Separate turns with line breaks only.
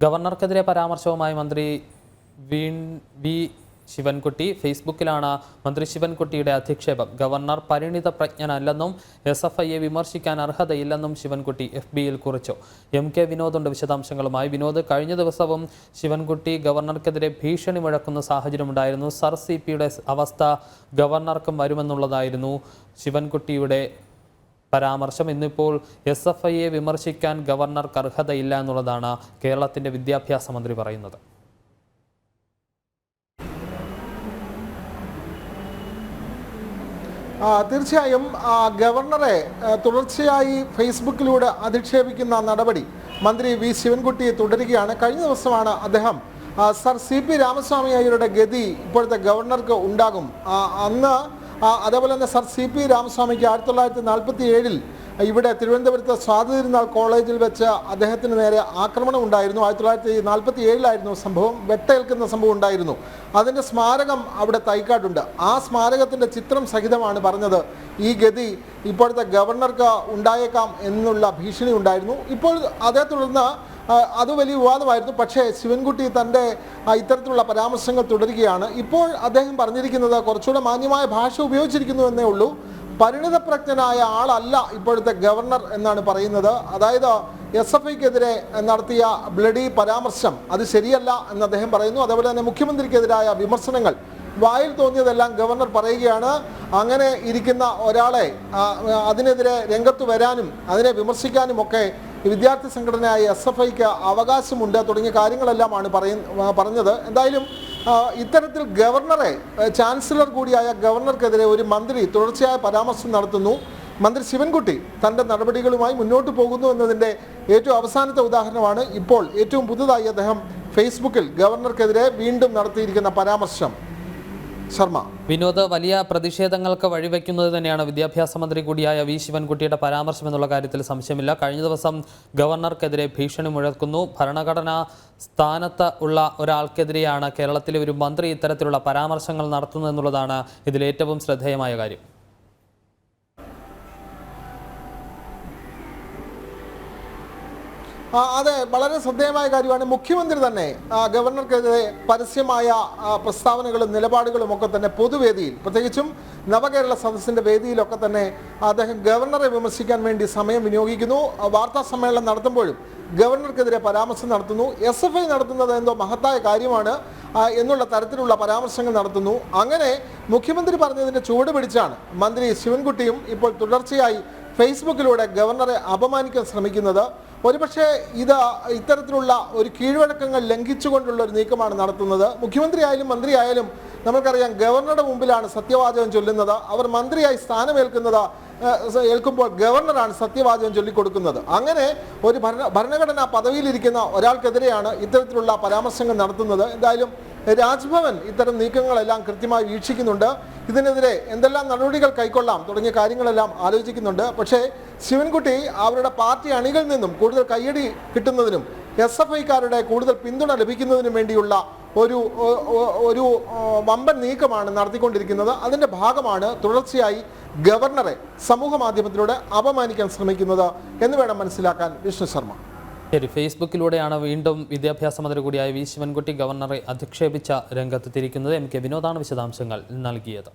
ഗവർണർക്കെതിരെ പരാമർശവുമായി മന്ത്രി വി ശിവൻകുട്ടി. ഫേസ്ബുക്കിലാണ് മന്ത്രി ശിവൻകുട്ടിയുടെ അധിക്ഷേപം. ഗവർണർ പരിണിത പ്രജ്ഞനല്ലെന്നും SFIയെ വിമർശിക്കാൻ അർഹതയില്ലെന്നും ശിവൻകുട്ടി FBയിൽ കുറിച്ചു. MK വിനോദുണ്ട് വിശദാംശങ്ങളുമായി. വിനോദ്, കഴിഞ്ഞ ദിവസവും ശിവൻകുട്ടി ഗവർണർക്കെതിരെ ഭീഷണി മുഴക്കുന്ന സാഹചര്യമുണ്ടായിരുന്നു. സർ CPയുടെ അവസ്ഥ ഗവർണർക്കും വരുമെന്നുള്ളതായിരുന്നു ശിവൻകുട്ടിയുടെ പരാമർശം. ഇന്നിപ്പോൾ SFIയെ വിമർശിക്കാൻ ഗവർണർക്ക് അർഹതയില്ല എന്നുള്ളതാണ് കേരളത്തിൻ്റെ വിദ്യാഭ്യാസ മന്ത്രി പറയുന്നത്.
തീർച്ചയായും ഗവർണറെ തുടർച്ചയായി ഫേസ്ബുക്കിലൂടെ അധിക്ഷേപിക്കുന്ന നടപടി മന്ത്രി വി ശിവൻകുട്ടി തുടരുകയാണ്. കഴിഞ്ഞ ദിവസമാണ് അദ്ദേഹം സർ CP രാമസ്വാമി അയ്യരുടെ ഗതി ഇപ്പോഴത്തെ ഗവർണർക്ക് ഉണ്ടാകും, അന്ന് അതേപോലെ തന്നെ സർ CP രാമസ്വാമിക്ക് 1947 ഇവിടെ തിരുവനന്തപുരത്ത് സ്വാതിരുന്നാൾ കോളേജിൽ വെച്ച് അദ്ദേഹത്തിന് നേരെ ആക്രമണം ഉണ്ടായിരുന്നു. 1947 സംഭവം. വെട്ടേൽക്കുന്ന സംഭവം ഉണ്ടായിരുന്നു. അതിൻ്റെ സ്മാരകം അവിടെ തൈക്കാട്ടുണ്ട്. ആ സ്മാരകത്തിൻ്റെ ചിത്രം സഹിതമാണ് പറഞ്ഞത് ഈ ഗതി ഇപ്പോഴത്തെ ഗവർണർക്ക് ഉണ്ടായേക്കാം എന്നുള്ള ഭീഷണി ഉണ്ടായിരുന്നു. ഇപ്പോൾ അതേ തുടർന്ന് അത് വലിയ വിവാദമായിരുന്നു. പക്ഷേ ശിവൻകുട്ടി തൻ്റെ ഇത്തരത്തിലുള്ള പരാമർശങ്ങൾ തുടരുകയാണ്. ഇപ്പോൾ അദ്ദേഹം പറഞ്ഞിരിക്കുന്നത് കുറച്ചുകൂടെ മാന്യമായ ഭാഷ ഉപയോഗിച്ചിരിക്കുന്നു എന്നേ ഉള്ളൂ. പരിണിതപ്രജ്ഞനായ ആളല്ല ഇപ്പോഴത്തെ ഗവർണർ എന്നാണ് പറയുന്നത്. അതായത് SFIക്കെതിരെ നടത്തിയ ബ്ലഡി പരാമർശം അത് ശരിയല്ല എന്ന് അദ്ദേഹം പറയുന്നു. അതേപോലെ തന്നെ മുഖ്യമന്ത്രിക്കെതിരായ വിമർശനങ്ങൾ വായിൽ തോന്നിയതെല്ലാം ഗവർണർ പറയുകയാണ്. അങ്ങനെ ഇരിക്കുന്ന ഒരാളെ അതിനെതിരെ രംഗത്ത് വരാനും അതിനെ വിമർശിക്കാനും ഒക്കെ വിദ്യാർത്ഥി സംഘടനയായ SFIക്ക് അവകാശമുണ്ട് തുടങ്ങിയ കാര്യങ്ങളെല്ലാമാണ് പറഞ്ഞത്. എന്തായാലും ഇത്തരത്തിൽ ഗവർണറെ, ചാൻസലർ കൂടിയായ ഗവർണർക്കെതിരെ ഒരു മന്ത്രി തുടർച്ചയായ പരാമർശം നടത്തുന്നു. മന്ത്രി ശിവൻകുട്ടി തൻ്റെ നടപടികളുമായി മുന്നോട്ട് പോകുന്നു എന്നതിൻ്റെ ഏറ്റവും അവസാനത്തെ ഉദാഹരണമാണ് ഇപ്പോൾ ഏറ്റവും പുതുതായി അദ്ദേഹം ഫേസ്ബുക്കിൽ ഗവർണർക്കെതിരെ വീണ്ടും നടത്തിയിരിക്കുന്ന പരാമർശം. ശർമ്മ.
വിനോദ്, വലിയ പ്രതിഷേധങ്ങൾക്ക് വഴിവെക്കുന്നത് തന്നെയാണ് വിദ്യാഭ്യാസ മന്ത്രി കൂടിയായ വി ശിവൻകുട്ടിയുടെ പരാമർശം എന്നുള്ള കാര്യത്തിൽ സംശയമില്ല. കഴിഞ്ഞ ദിവസം ഗവർണർക്കെതിരെ ഭീഷണി മുഴക്കുന്നു. ഭരണഘടനാ സ്ഥാനത്ത് ഉള്ള ഒരാൾക്കെതിരെയാണ് കേരളത്തിലെ ഒരു മന്ത്രി ഇത്തരത്തിലുള്ള പരാമർശങ്ങൾ നടത്തുന്നതെന്നുള്ളതാണ് ഇതിലേറ്റവും ശ്രദ്ധേയമായ കാര്യം.
അതെ, വളരെ ശ്രദ്ധേയമായ കാര്യമാണ്. മുഖ്യമന്ത്രി തന്നെ ഗവർണർക്കെതിരെ പരസ്യമായ പ്രസ്താവനകളും നിലപാടുകളും ഒക്കെ തന്നെ പൊതുവേദിയിൽ, പ്രത്യേകിച്ചും നവകേരള സദസ്സിൻ്റെ വേദിയിലൊക്കെ തന്നെ അദ്ദേഹം ഗവർണറെ വിമർശിക്കാൻ വേണ്ടി സമയം വിനിയോഗിക്കുന്നു. വാർത്താ സമ്മേളനം നടത്തുമ്പോഴും ഗവർണർക്കെതിരെ പരാമർശം നടത്തുന്നു. SFI നടത്തുന്നത് എന്തോ മഹത്തായ കാര്യമാണ് എന്നുള്ള തരത്തിലുള്ള പരാമർശങ്ങൾ നടത്തുന്നു. അങ്ങനെ മുഖ്യമന്ത്രി പറഞ്ഞതിൻ്റെ ചുവട് പിടിച്ചാണ് മന്ത്രി ശിവൻകുട്ടിയും ഇപ്പോൾ തുടർച്ചയായി ഫേസ്ബുക്കിലൂടെ ഗവർണറെ അപമാനിക്കാൻ ശ്രമിക്കുന്നത്. ഒരുപക്ഷെ ഇത് ഇത്തരത്തിലുള്ള ഒരു കീഴ്വഴക്കങ്ങൾ ലംഘിച്ചുകൊണ്ടുള്ള ഒരു നീക്കമാണ് നടത്തുന്നത്. മുഖ്യമന്ത്രി ആയാലും മന്ത്രി ആയാലും നമുക്കറിയാം ഗവർണറുടെ മുമ്പിലാണ് സത്യവാചകം ചൊല്ലുന്നത്. അവർ മന്ത്രിയായി ഏൽക്കുമ്പോൾ ഗവർണറാണ് സത്യവാചകം ചൊല്ലിക്കൊടുക്കുന്നത്. അങ്ങനെ ഒരു ഭരണഘടനാ പദവിയിലിരിക്കുന്ന ഒരാൾക്കെതിരെയാണ് ഇത്തരത്തിലുള്ള പരാമർശങ്ങൾ നടത്തുന്നത്. എന്തായാലും രാജ്ഭവൻ ഇത്തരം നീക്കങ്ങളെല്ലാം കൃത്യമായി വീക്ഷിക്കുന്നുണ്ട്. ഇതിനെതിരെ എന്തെല്ലാം നടപടികൾ കൈക്കൊള്ളാം തുടങ്ങിയ കാര്യങ്ങളെല്ലാം ആലോചിക്കുന്നുണ്ട്. പക്ഷേ ശിവൻകുട്ടി അവരുടെ പാർട്ടി അണികളിൽ നിന്നും കൂടുതൽ കയ്യടി കിട്ടുന്നതിനും SFIക്കാരുടെ കൂടുതൽ പിന്തുണ ലഭിക്കുന്നതിനും വേണ്ടിയുള്ള ഒരു വമ്പൻ നീക്കമാണ് നടത്തിക്കൊണ്ടിരിക്കുന്നത്. അതിൻ്റെ ഭാഗമാണ് തുടർച്ചയായി ഗവർണറെ സമൂഹ മാധ്യമത്തിലൂടെ അപമാനിക്കാൻ ശ്രമിക്കുന്നത് എന്ന് വേണം മനസ്സിലാക്കാൻ. വിഷ്ണു ശർമ്മ.
ശരി, ഫേസ്ബുക്കിലൂടെയാണ് വീണ്ടും വിദ്യാഭ്യാസ മന്ത്രി കൂടിയായ വി ശിവൻകുട്ടി ഗവർണറെ അധിക്ഷേപിച്ച രംഗത്തെത്തിയിരിക്കുന്നത്. MK വിനോദാണ് വിശദാംശങ്ങൾ നൽകിയത്.